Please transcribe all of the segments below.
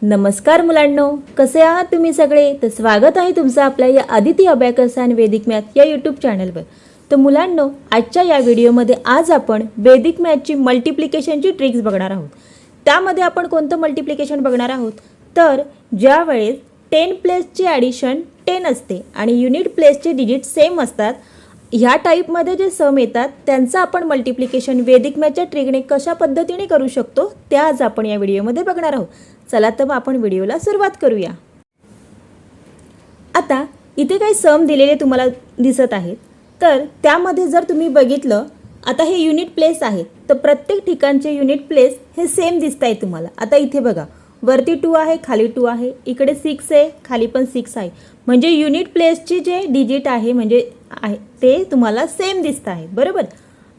नमस्कार मुलांनो, कसे आहात तुम्ही सगळे? तर स्वागत आहे तुमचं आपल्या या आदिती अबॅकस आणि वैदिक मॅथ या यूट्यूब चॅनलवर. तर मुलांनो, आजच्या या व्हिडिओमध्ये आज आपण वैदिक मॅथची मल्टिप्लिकेशनची ट्रिक्स बघणार आहोत. त्यामध्ये आपण कोणतं मल्टिप्लिकेशन बघणार आहोत? तर ज्या वेळेस 10 प्लेसची ॲडिशन 10 असते आणि युनिट प्लेसचे डिजिट सेम असतात, ह्या टाईपमध्ये जे सम येतात त्यांचं आपण मल्टिप्लिकेशन वैदिक मॅथच्या ट्रिकने कशा पद्धतीने करू शकतो ते आज आपण या व्हिडिओमध्ये बघणार आहोत. चला तर मग आपण व्हिडिओला सुरुवात करूया. आता इथे काही सम दिलेले तुम्हाला दिसत आहेत, तर त्यामध्ये जर तुम्ही बघितलं, आता हे युनिट प्लेस आहेत, तर प्रत्येक ठिकाणचे युनिट प्लेस हे सेम दिसत आहे तुम्हाला. आता इथे बघा, वरती 2 आहे, खाली 2 आहे, इकडे 6 आहे, खाली पण 6 आहे. म्हणजे युनिट प्लेसची जे डिजिट आहे म्हणजे आहे ते तुम्हाला सेम दिसत आहे, बरोबर.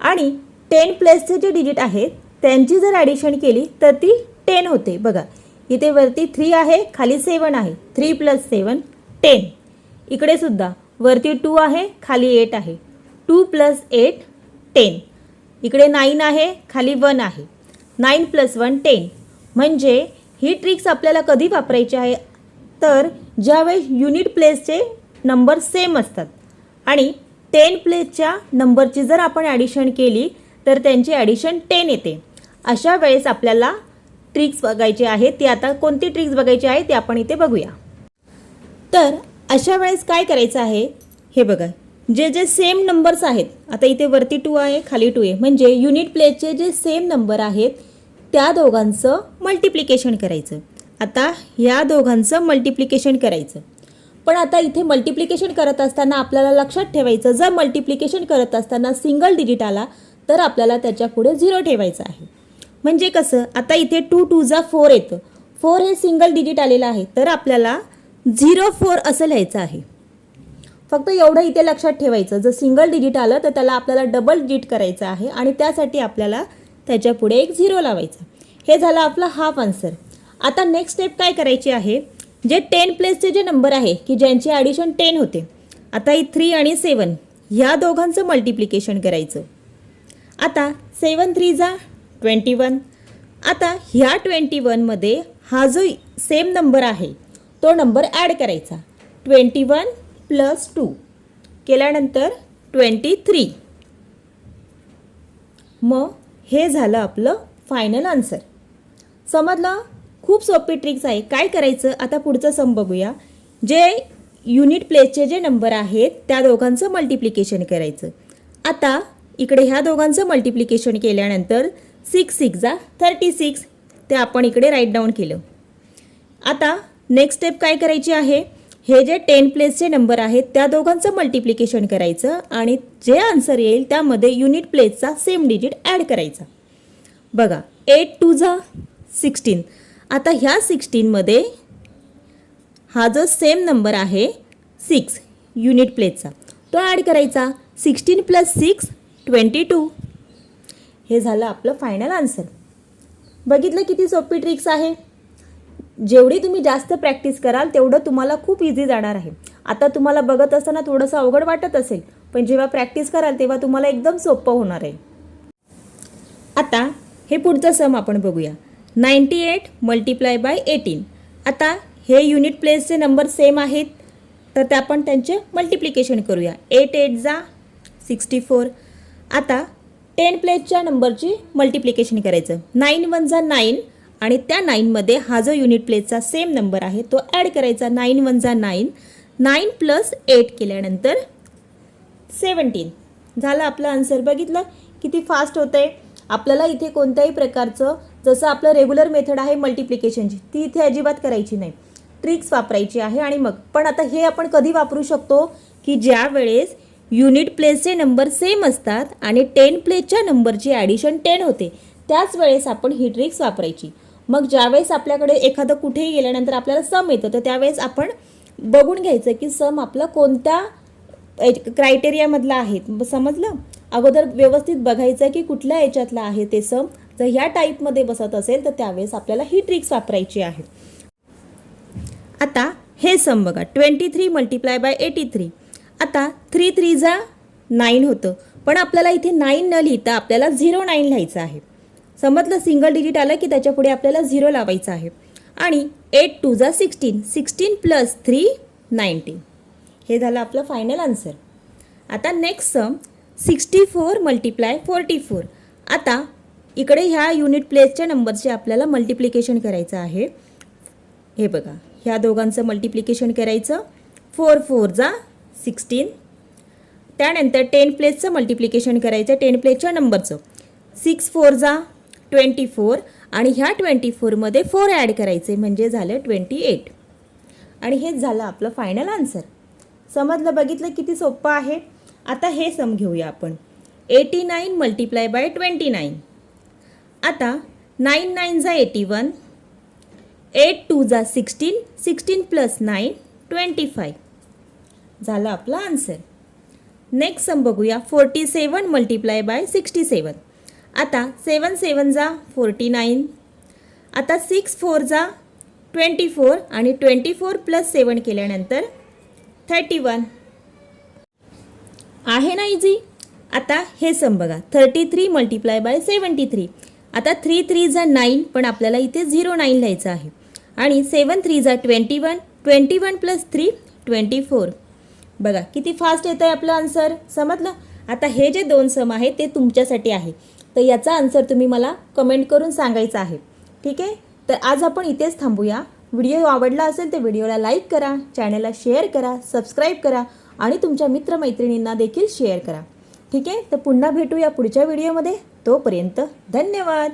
आणि 10 प्लेसचे जे डिजिट आहेत त्यांची जर ॲडिशन केली तर ती 10 होते. बघा, इथे वरती 3 आहे, खाली 7 आहे, 3 + 7 10. इकडे सुद्धा वरती 2 आहे, खाली 8 आहे, 2 + 8 10. इकडे 9 आहे, खाली 1 आहे, 9 + 1 10. म्हणजे ही ट्रिक्स आपल्याला कधी वापरायची आहे? तर ज्यावेळेस युनिट प्लेसचे नंबर सेम असतात आणि 10 प्लेसच्या नंबरची जर आपण ॲडिशन केली तर त्यांची ॲडिशन 10 येते. अशा वेळेस आपल्याला ट्रिक्स बघायची आहे. ती आता कोणती ट्रिक्स बघायची आहे ते आपण इथे बघूया. तर अशा वेळेस काय करायचं आहे, हे बघा, जे सेम नंबर्स आहेत, आता इथे वरती 2 आहे, खाली 2 आहे, म्हणजे युनिट प्लेसचे जे सेम नंबर आहेत त्या दोघांचं मल्टिप्लिकेशन करायचं. आता या दोघांचं मल्टिप्लिकेशन करायचं. पण आता इथे मल्टिप्लिकेशन करत असताना आपल्याला लक्षात ठेवायचं, जर मल्टिप्लिकेशन करत असताना सिंगल डिजिट आला तर आपल्याला त्याच्या पुढे 0 ठेवायचं आहे. म्हणजे कसं, आता इथे 2 × 2 = 4 येतं, 4 हे सिंगल डिजिट आलेलं आहे, तर आपल्याला 0 4 असं लिहायचं आहे. फक्त एवढं इथे लक्षात ठेवायचं, जर सिंगल डिजिट आलं तर त्याला आपल्याला डबल डिजिट करायचं आहे आणि त्यासाठी आपल्याला त्याच्या पुढे एक 0 लावायचा. हे झालं आपला हाफ आन्सर. आता नेक्स्ट स्टेप काय करायची आहे, जे 10 प्लेसचे जे नंबर आहे की ज्यांची ॲडिशन 10 होते, आता ही 3 आणि 7 ह्या दोघांचं मल्टिप्लिकेशन करायचं. आता 7 × 3 = 21. आता ह्या 21मध्ये हा जो सेम नंबर आहे तो नंबर ॲड करायचा. 21 + 2 केल्यानंतर 23. मग हे झालं आपलं फायनल आन्सर. समजलं? खूप सोपी ट्रिक्स आहे. काय करायचं, आता पुढचं सम बघूया. जे युनिट प्लेसचे जे नंबर आहेत त्या दोघांचं मल्टिप्लिकेशन करायचं. आता इकडे ह्या दोघांचं मल्टिप्लिकेशन केल्यानंतर 6 × 6 = 36. ते आपण इकडे राईट डाऊन केलं. आता नेक्स्ट स्टेप काय करायची आहे, हे जे 10 प्लेसचे नंबर आहेत त्या दोघांचं मल्टिप्लिकेशन करायचं आणि जे आन्सर येईल त्यामध्ये युनिट प्लेसचा सेम डिजिट ॲड करायचा. बघा, 8 × 2 = 16. आता ह्या 16मध्ये हा जो सेम नंबर आहे 6 युनिट प्लेसचा तो ॲड करायचा. 16 + 6 = 22. हे झालं आपलं फायनल आन्सर. बघितलं किती सोपी ट्रिक्स आहे. जेवढी तुम्ही जास्त प्रॅक्टिस कराल तेवढं तुम्हाला खूप इझी जाणार आहे. आता तुम्हाला बघत असताना थोडंसं अवघड वाटत असेल, पण जेव्हा प्रॅक्टिस कराल तेव्हा तुम्हाला एकदम सोपं होणार आहे. आता हे पुढचं सम आपण बघूया. 98 × 18. आता हे युनिट प्लेसचे नंबर सेम आहेत, तर ते आपण त्यांचे मल्टिप्लिकेशन करूया. 8 × 8 = 64. आता 10 प्लेसच्या नंबरची मल्टिप्लिकेशन करायचं. 9 × 1 = 9 आणि त्या 9मध्ये हा जो युनिट प्लेसचा सेम नंबर आहे तो ॲड करायचा. 9 × 1 = 9. 9 + 8 केल्यानंतर 17. झालं आपलं आन्सर. बघितलं किती फास्ट होतं आहे. आपल्याला इथे कोणत्याही प्रकारचं, जसं आपलं रेग्युलर मेथड आहे मल्टिप्लिकेशनची, ती इथे अजिबात करायची नाही, ट्रिक्स वापरायची आहे. आणि मग पण आता हे आपण कधी वापरू शकतो की ज्या वेळेस युनिट प्लेसचे नंबर सेम असतात आणि 10 प्लेसच्या नंबरची ॲडिशन 10 होते, त्याच वेळेस आपण ही ट्रिक्स वापरायची. मग ज्यावेळेस आपल्याकडे एखादं कुठेही गेल्यानंतर आपल्याला सम येतं, तर त्यावेळेस आपण बघून घ्यायचं की सम आपला कोणत्या क्रायटेरियामधला आहे. समजलं? अगोदर व्यवस्थित बघायचं की कुठल्या याच्यातला आहे ते सम. जर ह्या टाईपमध्ये बसत असेल तर त्यावेळेस आपल्याला ही ट्रिक्स वापरायची आहे. आता हे सम बघा, 23 × 83. आता 3 × 3 = 9 होतं, पण आपल्याला इथे 9 न लिहिता आपल्याला 09 लिहायचं आहे. समजलं? सिंगल डिजिट आलं की त्याच्या पुढे आपल्याला 0 लावायचं आहे. आणि 8 2 जा 16, 16 प्लस 3 19. हे झालं आपलं फायनल आन्सर. आता नेक्स्ट सम 64 मल्टिप्लाय 44. आता इकडे ह्या युनिट प्लेसच्या नंबरचे आपल्याला मल्टिप्लिकेशन करायचं आहे. हे बघा, ह्या दोघांचं मल्टिप्लिकेशन करायचं. 4 4 जा 16. त्यानंतर 10 प्लेसचं मल्टिप्लिकेशन करायचं 10 प्लेसच्या नंबरचं. 6 4 जा 24 आणि ह्या 24मध्ये 4 ॲड करायचे म्हणजे झालं 28. आणि हेच झालं आपलं फायनल आन्सर. समजलं, बघितलं किती सोपं आहे. आता हे सम घेऊया आपण. 89 मल्टिप्लाय बाय 29. आता 9 9 जा 81, 8 2 जा 16, 16 प्लस 9 25. झालं आपला आन्सर. नेक्स्ट सम बघूया. 47 मल्टिप्लाय बाय 67. आता 7 7 जा 49. आता 6 4 जा 24 आणि 24 प्लस 7 केल्यानंतर 31. आहे ना इझी. आता हे सम बघा. 33 मल्टिप्लाय बाय 73. आता 3 3 जा 9 पण आपल्याला इथे 09 लिहायचं आहे. आणि 7 3 जा 21, 21 प्लस 3 24. बघा किती फास्ट येतं आहे आपलं आन्सर. समजलं. आता हे जे दोन सम आहे ते तुमच्यासाठी आहे, तर याचा आन्सर तुम्ही मला कमेंट करून सांगायचा आहे. ठीक आहे. तर आज आपण इथेच थांबूया. व्हिडिओ आवडला असेल तर व्हिडिओला लाईक करा, चॅनलला शेअर करा, सबस्क्राईब करा आणि तुमच्या मित्रमैत्रिणींना देखील शेअर करा. ठीक आहे. तर पुन्हा भेटूया पुढच्या व्हिडिओमध्ये. तोपर्यंत धन्यवाद.